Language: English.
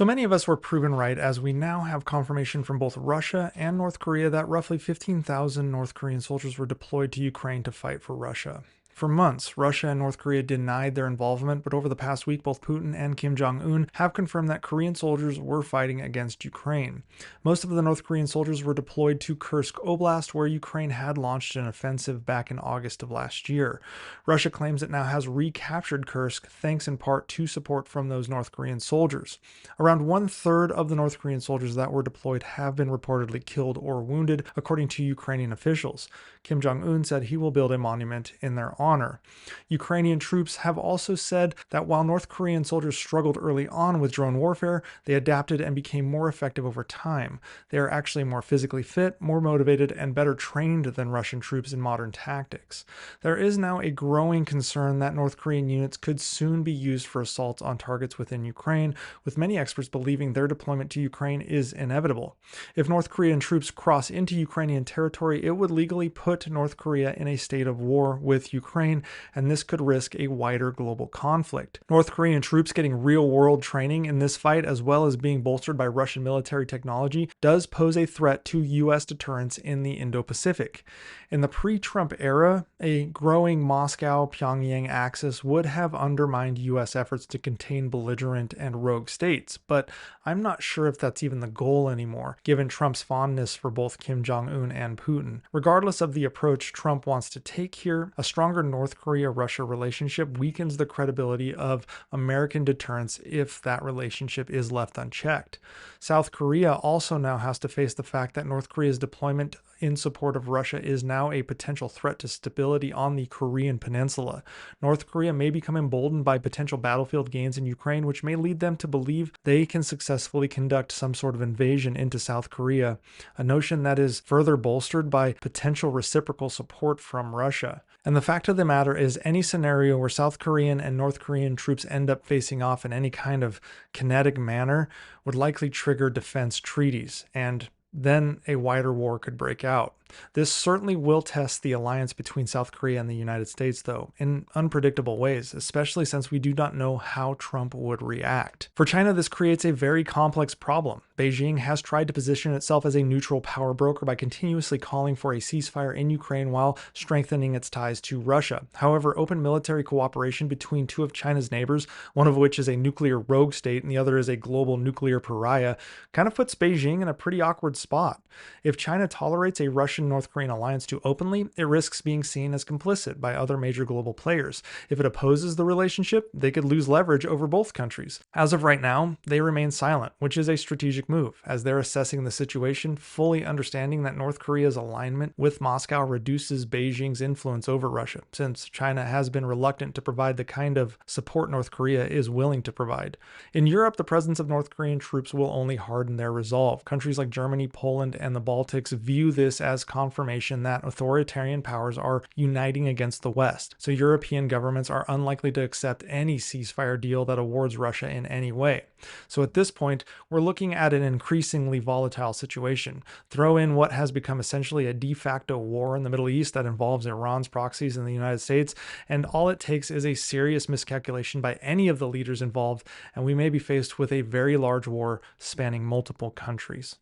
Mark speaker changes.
Speaker 1: So many of us were proven right as we now have confirmation from both Russia and North Korea that roughly 15,000 North Korean soldiers were deployed to Ukraine to fight for Russia. For months, Russia and North Korea denied their involvement, but over the past week, both Putin and Kim Jong-un have confirmed that Korean soldiers were fighting against Ukraine. Most of the North Korean soldiers were deployed to Kursk Oblast, where Ukraine had launched an offensive back in August of last year. Russia claims it now has recaptured Kursk, thanks in part to support from those North Korean soldiers. Around one-third of the North Korean soldiers that were deployed have been reportedly killed or wounded, according to Ukrainian officials. Kim Jong-un said he will build a monument in their honor. Ukrainian troops have also said that while North Korean soldiers struggled early on with drone warfare, they adapted and became more effective over time. They are actually more physically fit, more motivated, and better trained than Russian troops in modern tactics. There is now a growing concern that North Korean units could soon be used for assaults on targets within Ukraine, with many experts believing their deployment to Ukraine is inevitable. If North Korean troops cross into Ukrainian territory, it would legally put North Korea in a state of war with Ukraine, and this could risk a wider global conflict. North Korean troops getting real-world training in this fight, as well as being bolstered by Russian military technology, does pose a threat to U.S. deterrence in the Indo-Pacific. In the pre-Trump era, a growing Moscow-Pyongyang axis would have undermined U.S. efforts to contain belligerent and rogue states, but I'm not sure if that's even the goal anymore, given Trump's fondness for both Kim Jong-un and Putin. Regardless of the approach Trump wants to take here, a stronger North Korea-Russia relationship weakens the credibility of American deterrence if that relationship is left unchecked. South Korea also now has to face the fact that North Korea's deployment in support of Russia is now a potential threat to stability on the Korean peninsula. North Korea may become emboldened by potential battlefield gains in Ukraine, which may lead them to believe they can successfully conduct some sort of invasion into South Korea, a notion that is further bolstered by potential reciprocal support from Russia. And the fact of the matter is, any scenario where South Korean and North Korean troops end up facing off in any kind of kinetic manner would likely trigger defense treaties, and then a wider war could break out. This certainly will test the alliance between South Korea and the United States, though, in unpredictable ways, especially since we do not know how Trump would react. For China, this creates a very complex problem. Beijing has tried to position itself as a neutral power broker by continuously calling for a ceasefire in Ukraine while strengthening its ties to Russia. However, open military cooperation between two of China's neighbors, one of which is a nuclear rogue state and the other is a global nuclear pariah, kind of puts Beijing in a pretty awkward spot. If China tolerates a Russian-North Korean alliance too openly, it risks being seen as complicit by other major global players. If it opposes the relationship, they could lose leverage over both countries. As of right now, they remain silent, which is a strategic move, as they're assessing the situation, fully understanding that North Korea's alignment with Moscow reduces Beijing's influence over Russia, since China has been reluctant to provide the kind of support North Korea is willing to provide. In Europe, the presence of North Korean troops will only harden their resolve. Countries like Germany, Poland, and the Baltics view this as confirmation that authoritarian powers are uniting against the West, so European governments are unlikely to accept any ceasefire deal that awards Russia in any way. So at this point, we're looking at an increasingly volatile situation. Throw in what has become essentially a de facto war in the Middle East that involves Iran's proxies in the United States, and all it takes is a serious miscalculation by any of the leaders involved, and we may be faced with a very large war spanning multiple countries.